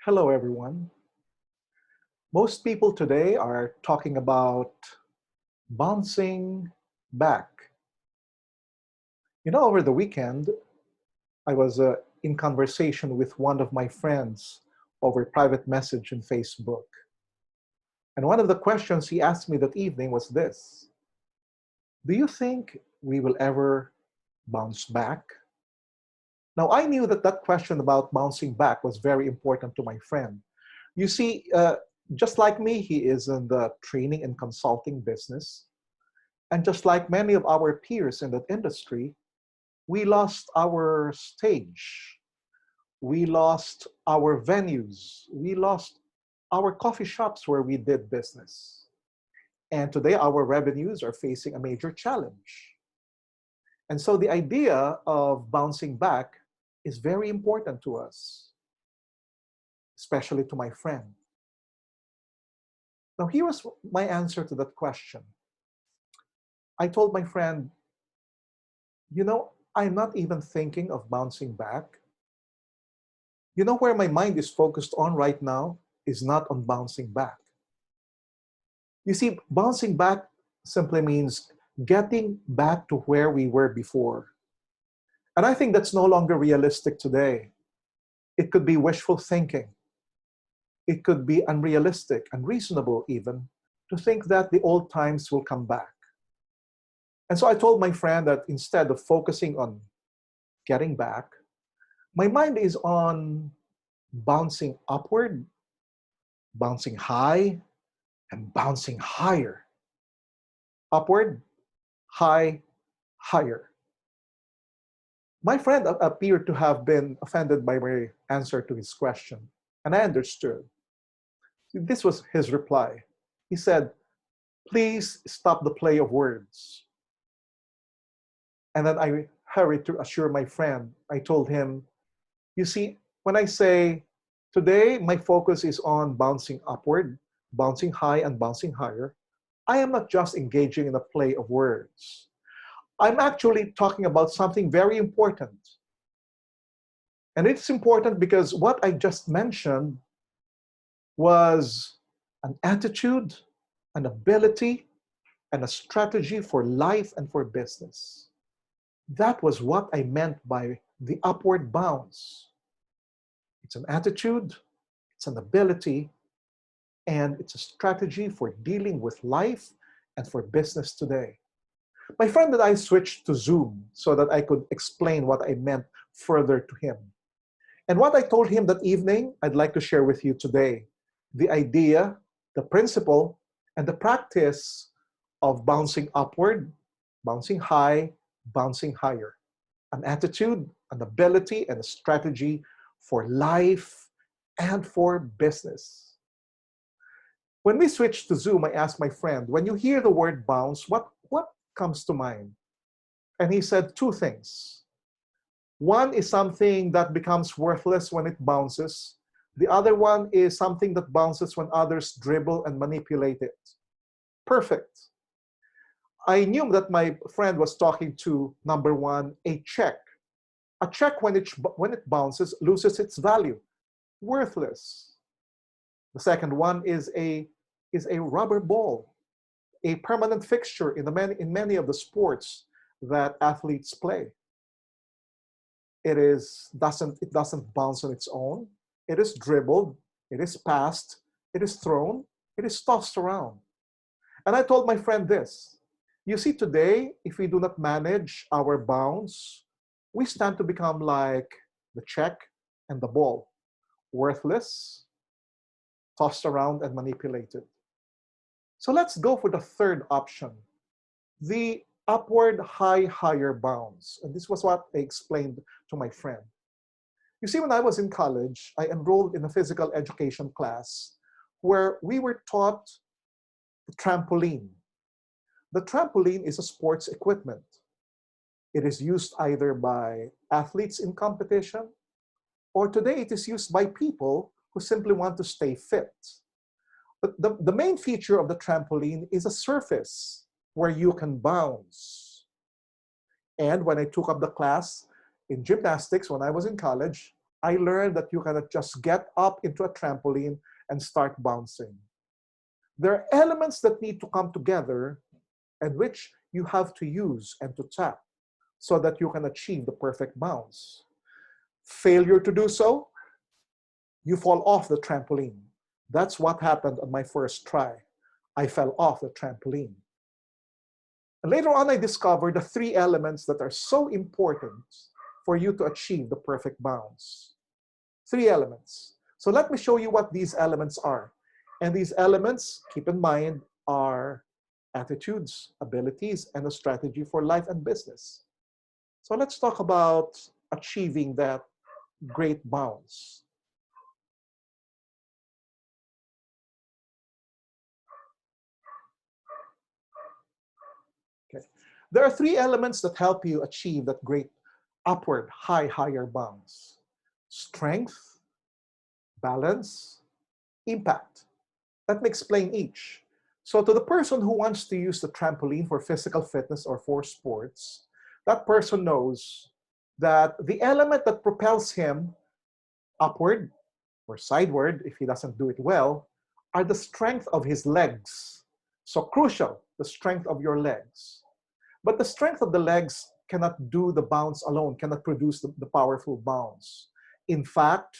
Hello, everyone. Most people today are talking about bouncing back. Over the weekend, I was in conversation with one of my friends over private message in Facebook. And one of the questions he asked me that evening was this: do you think we will ever bounce back? Now, I knew that that question about bouncing back was very important to my friend. You see, just like me, he is in the training and consulting business. And just like many of our peers in that industry, we lost our stage. We lost our venues. We lost our coffee shops where we did business. And today, our revenues are facing a major challenge. And so the idea of bouncing back is very important to us, especially to my friend. Now, here was my answer to that question. I told my friend, I'm not even thinking of bouncing back. Where my mind is focused on right now is not on bouncing back. You see, bouncing back simply means getting back to where we were before. And I think that's no longer realistic today. It could be wishful thinking. It could be unrealistic, unreasonable even, to think that the old times will come back. And so I told my friend that instead of focusing on getting back, my mind is on bouncing upward, bouncing high, and bouncing higher. Upward, high, higher. My friend appeared to have been offended by my answer to his question, and I understood. This was his reply. He said, "Please stop the play of words." And then I hurried to assure my friend. I told him, you see, when I say today my focus is on bouncing upward, bouncing high, and bouncing higher, I am not just engaging in a play of words. I'm actually talking about something very important. And it's important because what I just mentioned was an attitude, an ability, and a strategy for life and for business. That was what I meant by the upward bounce. It's an attitude, it's an ability, and it's a strategy for dealing with life and for business today. My friend and I switched to Zoom so that I could explain what I meant further to him. And what I told him that evening, I'd like to share with you today. The idea, the principle, and the practice of bouncing upward, bouncing high, bouncing higher. An attitude, an ability, and a strategy for life and for business. When we switched to Zoom, I asked my friend, when you hear the word bounce, what comes to mind? And he said two things. One is something that becomes worthless when it bounces. The other one is something that bounces when others dribble and manipulate it. Perfect. I knew that my friend was talking to, number one, a check. A check, when it bounces, loses its value. Worthless. The second one is a rubber ball, a permanent fixture in many of the sports that athletes play. It doesn't bounce on its own. It is dribbled, it is passed, it is thrown, it is tossed around. And I told my friend this: you see, today, if we do not manage our bounce, we stand to become like the check and the ball, worthless, tossed around, and manipulated. So let's go for the third option, the upward high higher bounce. And this was what I explained to my friend. You see, when I was in college, I enrolled in a physical education class where we were taught the trampoline. The trampoline is a sports equipment. It is used either by athletes in competition, or today it is used by people who simply want to stay fit. But the main feature of the trampoline is a surface where you can bounce. And when I took up the class in gymnastics when I was in college, I learned that you cannot just get up into a trampoline and start bouncing. There are elements that need to come together and which you have to use and to tap so that you can achieve the perfect bounce. Failure to do so, you fall off the trampoline. That's what happened on my first try. I fell off the trampoline. And later on, I discovered the three elements that are so important for you to achieve the perfect bounce. Three elements. So let me show you what these elements are. And these elements, keep in mind, are attitudes, abilities, and a strategy for life and business. So let's talk about achieving that great bounce. Okay. There are three elements that help you achieve that great upward, higher bounce. Strength, balance, impact. Let me explain each. So to the person who wants to use the trampoline for physical fitness or for sports, that person knows that the element that propels him upward or sideward, if he doesn't do it well, are the strength of his legs. So crucial, the strength of your legs. But the strength of the legs cannot do the bounce alone, cannot produce the powerful bounce. In fact,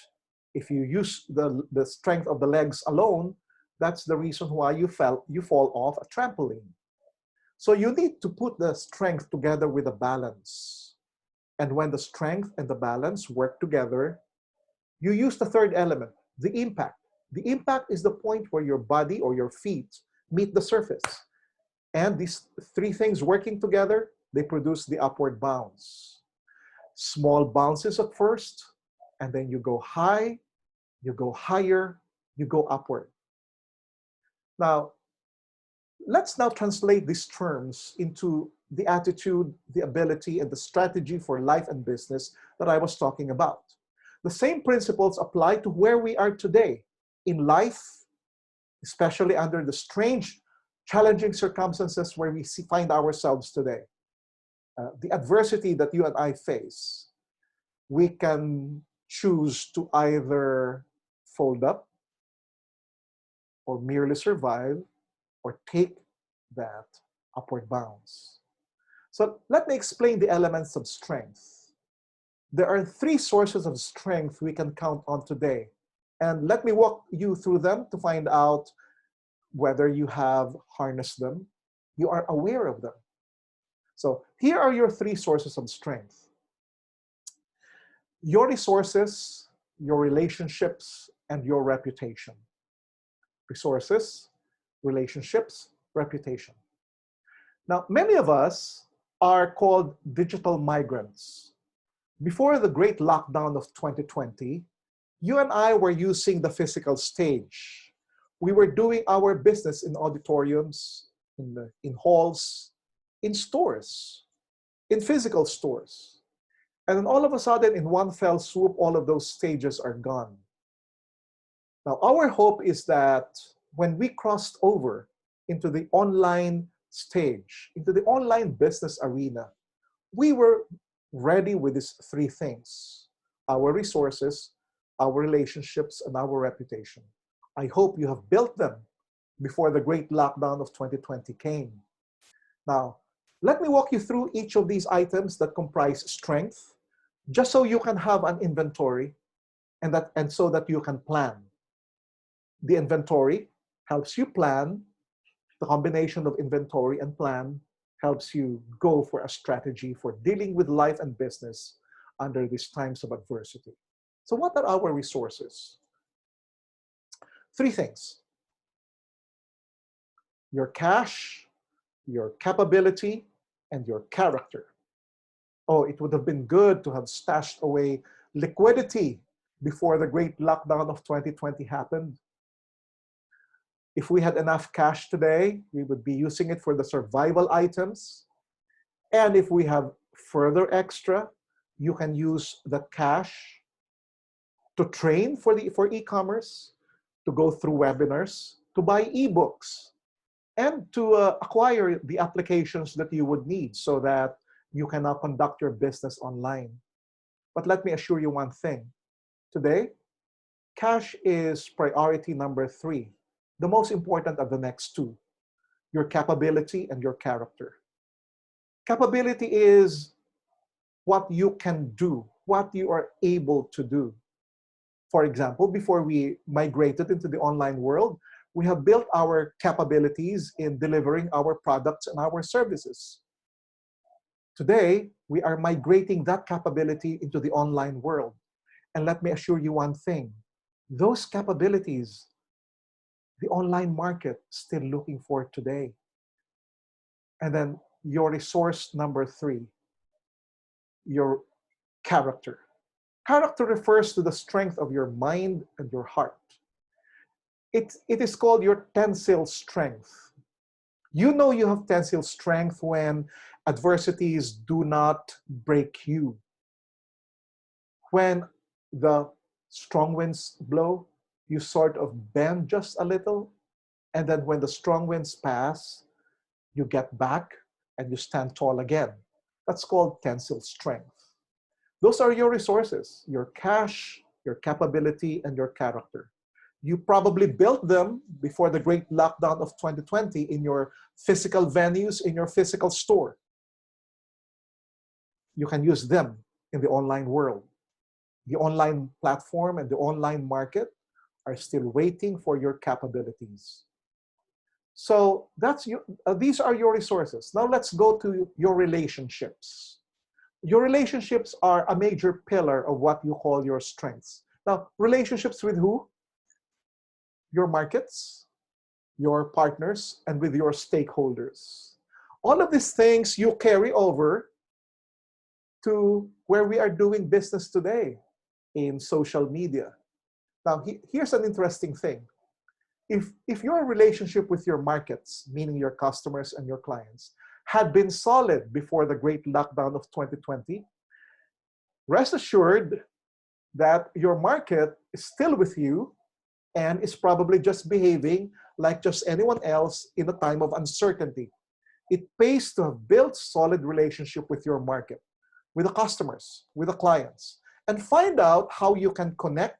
if you use the strength of the legs alone, that's the reason why you fall off a trampoline. So you need to put the strength together with the balance. And when the strength and the balance work together, you use the third element, the impact. The impact is the point where your body or your feet meet the surface. And these three things working together, they produce the upward bounce. Small bounces at first, and then you go high, you go higher, you go upward. Now, let's now translate these terms into the attitude, the ability, and the strategy for life and business that I was talking about. The same principles apply to where we are today in life, especially under the strange, challenging circumstances where we find ourselves today. The adversity that you and I face, we can choose to either fold up or merely survive or take that upward bounce. So let me explain the elements of strength. There are three sources of strength we can count on today. And let me walk you through them to find out whether you have harnessed them, you are aware of them. So here are your three sources of strength. Your resources, your relationships, and your reputation. Resources, relationships, reputation. Now, many of us are called digital migrants. Before the great lockdown of 2020, you and I were using the physical stage. We were doing our business in auditoriums, in halls, in stores, in physical stores. And then all of a sudden, in one fell swoop, all of those stages are gone. Now, our hope is that when we crossed over into the online stage, into the online business arena, we were ready with these three things: our resources, our relationships, and our reputation. I hope you have built them before the great lockdown of 2020 came. Now, let me walk you through each of these items that comprise strength, just so you can have an inventory and so that you can plan. The inventory helps you plan. The combination of inventory and plan helps you go for a strategy for dealing with life and business under these times of adversity. So what are our resources? Three things: your cash, your capability, and your character. Oh, it would have been good to have stashed away liquidity before the great lockdown of 2020 happened. If we had enough cash today, we would be using it for the survival items. And if we have further extra, you can use the cash to train for e-commerce, to go through webinars, to buy ebooks, and to acquire the applications that you would need so that you can now conduct your business online. But let me assure you one thing: Today, cash is priority number three, the most important of the next two, your capability and your character. Capability is what you can do, what you are able to do. For example, before we migrated into the online world, we have built our capabilities in delivering our products and our services. Today, we are migrating that capability into the online world. And let me assure you one thing, those capabilities, the online market is still looking for today. And then your resource number three, your character. Character refers to the strength of your mind and your heart. It is called your tensile strength. You know you have tensile strength when adversities do not break you. When the strong winds blow, you sort of bend just a little, and then when the strong winds pass, you get back and you stand tall again. That's called tensile strength. Those are your resources, your cash, your capability, and your character. You probably built them before the great lockdown of 2020 in your physical venues, in your physical store. You can use them in the online world. The online platform and the online market are still waiting for your capabilities. So these are your resources. Now let's go to your relationships. Your relationships are a major pillar of what you call your strengths. Now, relationships with who? Your markets, your partners, and with your stakeholders. All of these things you carry over to where we are doing business today in social media. Now, here's an interesting thing. If your relationship with your markets, meaning your customers and your clients, had been solid before the great lockdown of 2020, rest assured that your market is still with you and is probably just behaving like just anyone else in a time of uncertainty. It pays to have built solid relationship with your market, with the customers, with the clients, and find out how you can connect,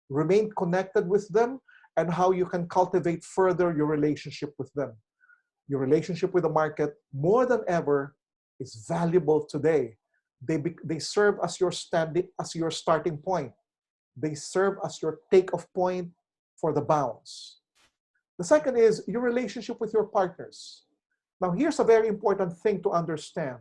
remain connected with them, and how you can cultivate further your relationship with them. Your relationship with the market, more than ever, is valuable today. They serve as your starting point. They serve as your takeoff point for the bounce. The second is your relationship with your partners. Now, here's a very important thing to understand.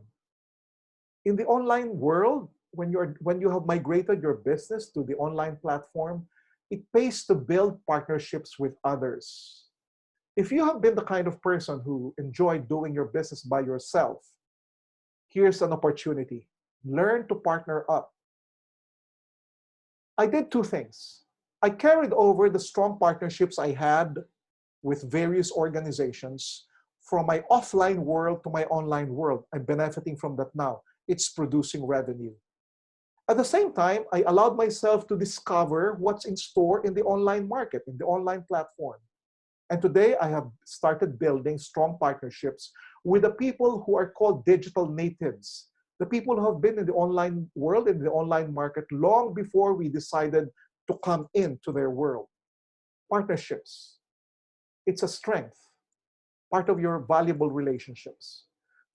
In the online world, when you have migrated your business to the online platform, it pays to build partnerships with others. If you have been the kind of person who enjoyed doing your business by yourself, here's an opportunity. Learn to partner up. I did two things. I carried over the strong partnerships I had with various organizations from my offline world to my online world. I'm benefiting from that now. It's producing revenue. At the same time, I allowed myself to discover what's in store in the online market, in the online platform. And today, I have started building strong partnerships with the people who are called digital natives, the people who have been in the online world, in the online market, long before we decided to come into their world. Partnerships. It's a strength, part of your valuable relationships.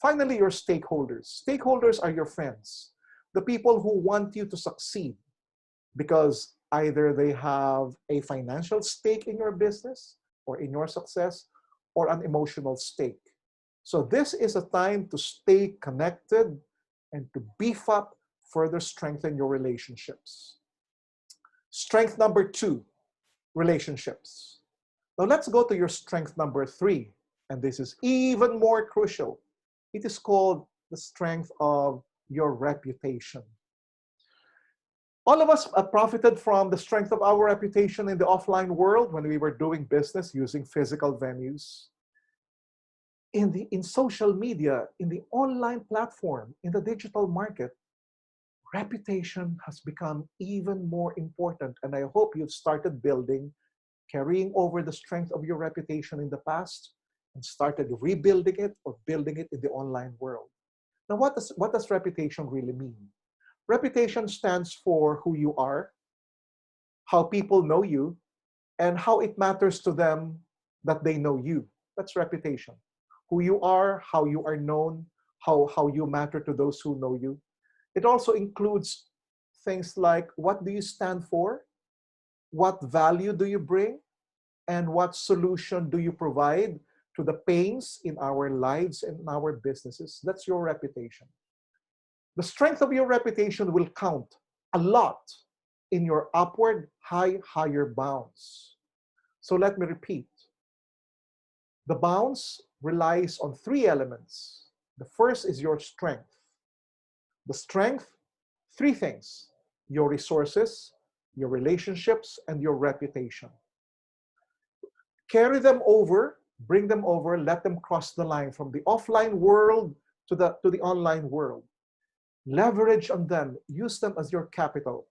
Finally, your stakeholders. Stakeholders are your friends, the people who want you to succeed because either they have a financial stake in your business or in your success or an emotional stake. So this is a time to stay connected and to beef up, further strengthen your relationships. Strength number two, relationships. Now let's go to your strength number three, and this is even more crucial. It is called the strength of your reputation. All of us have profited from the strength of our reputation in the offline world when we were doing business using physical venues. In social media, in the online platform, in the digital market, reputation has become even more important. And I hope you've started building, carrying over the strength of your reputation in the past and started rebuilding it or building it in the online world. Now, what does reputation really mean? Reputation stands for who you are, how people know you, and how it matters to them that they know you. That's reputation. Who you are, how you are known, how you matter to those who know you. It also includes things like what do you stand for, what value do you bring, and what solution do you provide to the pains in our lives and in our businesses. That's your reputation. The strength of your reputation will count a lot in your upward higher bounds. So let me repeat. The bounce relies on three elements. The first is your strength. The strength, three things: your resources, your relationships, and your reputation. Carry them over, bring them over, let them cross the line from the offline world to the online world. Leverage on them, use them as your capital.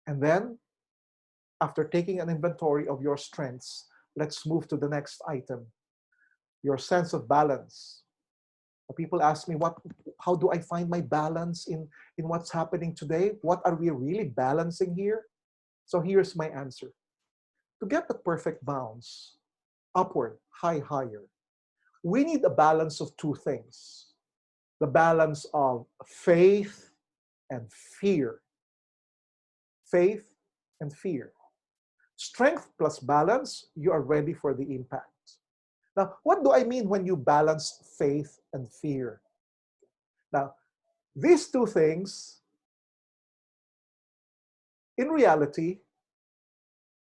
And then, after taking an inventory of your strengths, let's move to the next item, your sense of balance. People ask me, how do I find my balance in what's happening today? What are we really balancing here? So here's my answer. To get the perfect bounce, upward, higher, we need a balance of two things. The balance of faith and fear. Faith and fear. Strength plus balance, you are ready for the impact. Now, what do I mean when you balance faith and fear? Now, these two things, in reality,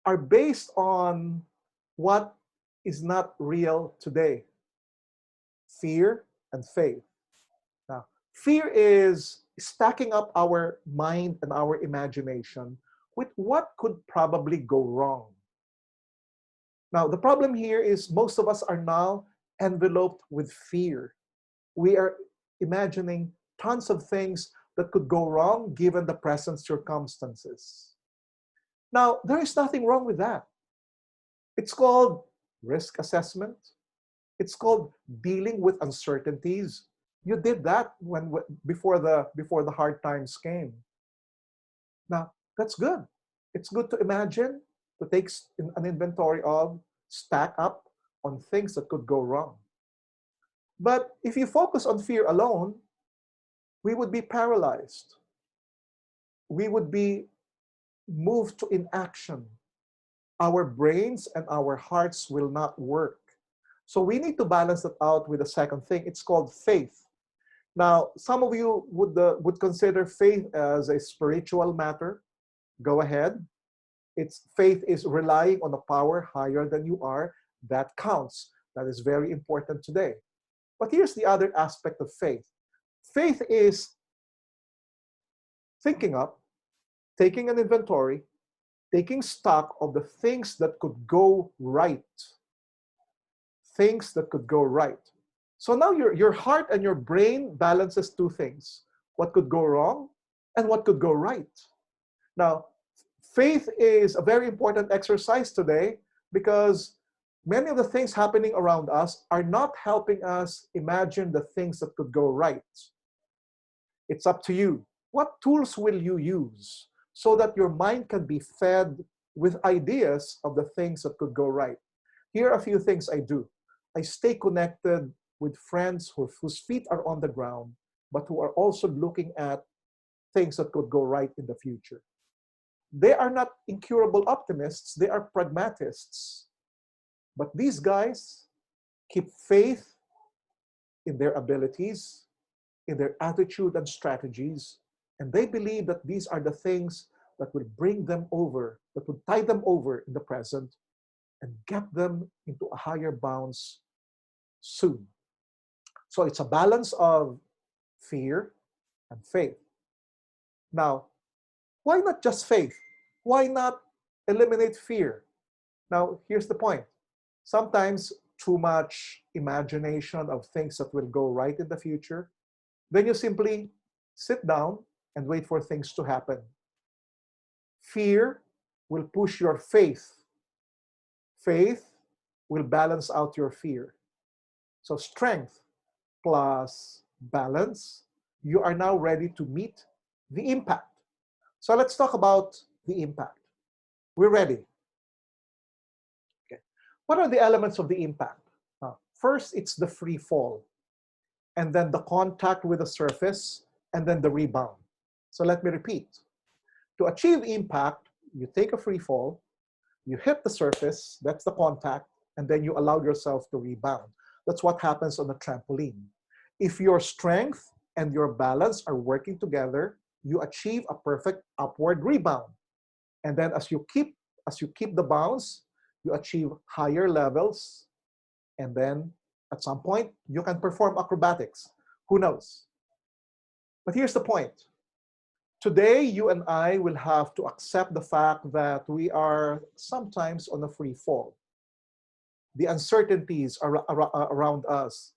are based on what is not real today. Fear and faith. Now, fear is stacking up our mind and our imagination with what could probably go wrong. Now, the problem here is most of us are now enveloped with fear. We are imagining tons of things that could go wrong given the present circumstances. Now, there is nothing wrong with that. It's called risk assessment. It's called dealing with uncertainties. You did that before the hard times came. Now, that's good. It's good to imagine, to take an inventory of, stack up on things that could go wrong. But if you focus on fear alone, we would be paralyzed. We would be moved to inaction. Our brains and our hearts will not work. So we need to balance that out with a second thing. It's called faith. Now, some of you would consider faith as a spiritual matter. Go ahead. Faith is relying on a power higher than you are. That counts. That is very important today. But here's the other aspect of faith. Faith is thinking up, taking an inventory, taking stock of the things that could go right. Things that could go right. So now your heart and your brain balances two things. What could go wrong and what could go right. Now, faith is a very important exercise today because many of the things happening around us are not helping us imagine the things that could go right. It's up to you. What tools will you use so that your mind can be fed with ideas of the things that could go right? Here are a few things I do. I stay connected with friends whose feet are on the ground, but who are also looking at things that could go right in the future. They are not incurable optimists, they are pragmatists. But these guys keep faith in their abilities, in their attitude and strategies, and they believe that these are the things that will bring them over, that will tide them over in the present and get them into a higher bounds soon. So it's a balance of fear and faith. Now, why not just faith? Why not eliminate fear? Now, here's the point. Sometimes too much imagination of things that will go right in the future, then you simply sit down and wait for things to happen. Fear will push your faith. Faith will balance out your fear. So strength plus balance, you are now ready to meet the impact. So let's talk about the impact. We're ready. Okay. What are the elements of the impact? First, it's the free fall, and then the contact with the surface, and then the rebound. So let me repeat. To achieve impact, you take a free fall, you hit the surface, that's the contact, and then you allow yourself to rebound. That's what happens on a trampoline. If your strength and your balance are working together, you achieve a perfect upward rebound. And then as you keep the bounce, you achieve higher levels, and then at some point you can perform acrobatics. Who knows? But here's the point. Today, you and I will have to accept the fact that we are sometimes on a free fall. The uncertainties around us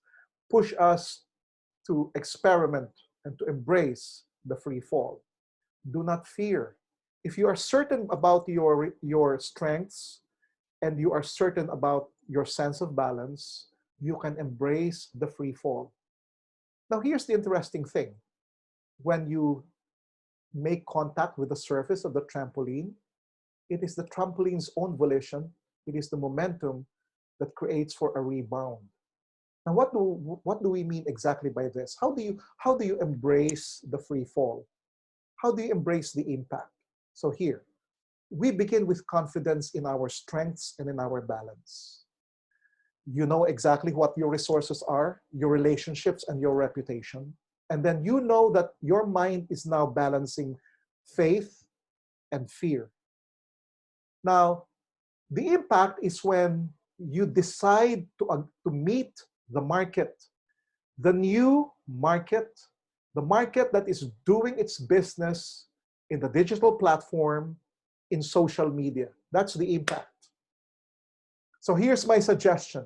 push us to experiment and to embrace the free fall. Do not fear. If you are certain about your strengths and you are certain about your sense of balance, you can embrace the free fall. Now, here's the interesting thing. When you make contact with the surface of the trampoline, it is the trampoline's own volition, it is the momentum that creates for a rebound. Now, what do we mean exactly by this? How do you embrace the free fall? How do you embrace the impact? So here, we begin with confidence in our strengths and in our balance. You know exactly what your resources are, your relationships, and your reputation. And then you know that your mind is now balancing faith and fear. Now, the impact is when you decide to meet the market, the new market, the market that is doing its business in the digital platform, in social media. That's the impact. So here's my suggestion.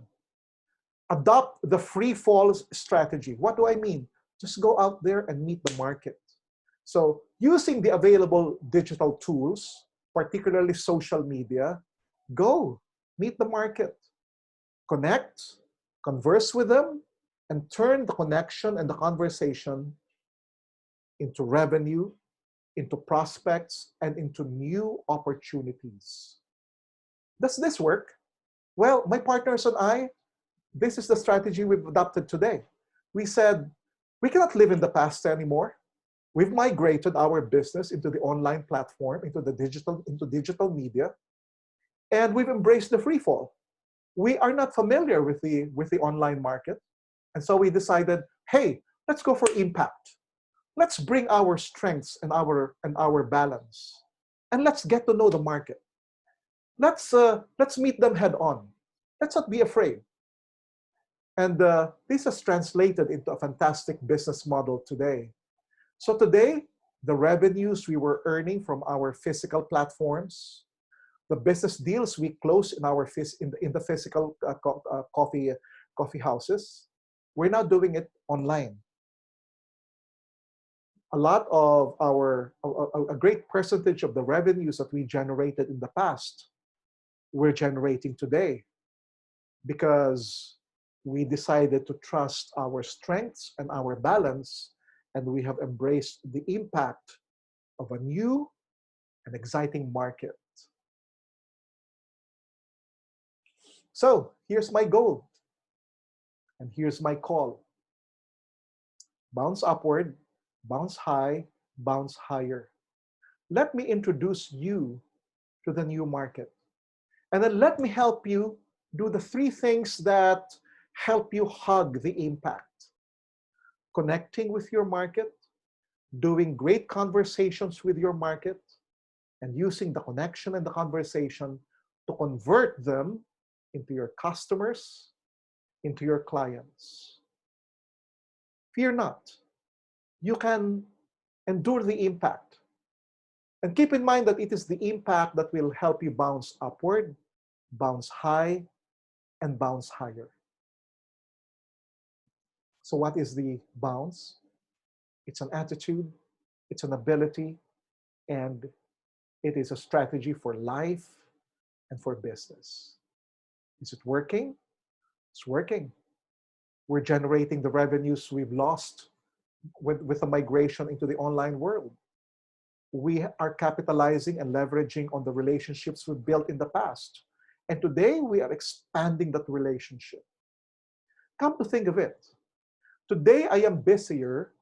Adopt the free falls strategy. What do I mean? Just go out there and meet the market. So using the available digital tools, particularly social media, go meet the market, connect, converse with them, and turn the connection and the conversation into revenue, into prospects, and into new opportunities. Does this work? Well, my partners and I, this is the strategy we've adopted today. We said, we cannot live in the past anymore. We've migrated our business into the online platform, into digital media, and we've embraced the free fall. We are not familiar with the online market, and so we decided, hey, let's go for impact. Let's bring our strengths and our balance, and let's get to know the market. Let's meet them head on. Let's not be afraid. And this has translated into a fantastic business model today. So today, the revenues we were earning from our physical platforms, the business deals we close in the physical coffee houses, we're now doing it online. A great percentage of the revenues that we generated in the past, we're generating today because we decided to trust our strengths and our balance, and we have embraced the impact of a new and exciting market. So here's my goal, and here's my call. Bounce upward, bounce high, bounce higher. Let me introduce you to the new market. And then let me help you do the three things that help you hug the impact. Connecting with your market, doing great conversations with your market, and using the connection and the conversation to convert them into your customers, into your clients. Fear not. You can endure the impact. And keep in mind that it is the impact that will help you bounce upward, bounce high, and bounce higher. So what is the bounce? It's an attitude, it's an ability, and it is a strategy for life and for business. Is it working? It's working. We're generating the revenues we've lost with the migration into the online world. We are capitalizing and leveraging on the relationships we built in the past. And today we are expanding that relationship. Come to think of it, today I am busier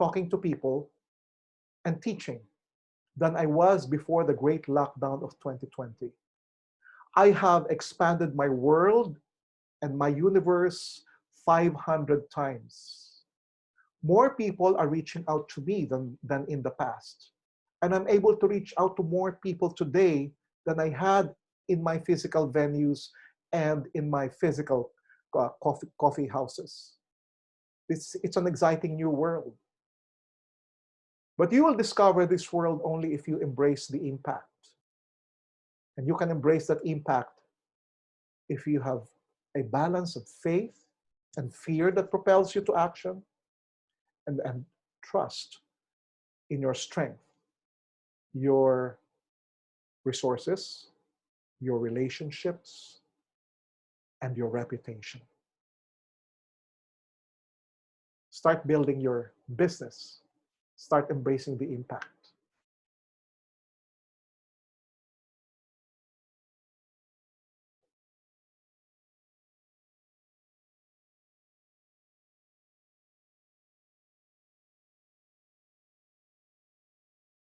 talking to people and teaching than I was before the great lockdown of 2020. I have expanded my world and my universe 500 times. More people are reaching out to me than in the past. And I'm able to reach out to more people today than I had in my physical venues and in my physical coffee houses. It's an exciting new world. But you will discover this world only if you embrace the impact. And you can embrace that impact if you have a balance of faith and fear that propels you to action, and trust in your strength, your resources, your relationships, and your reputation. Start building your business. Start embracing the impact.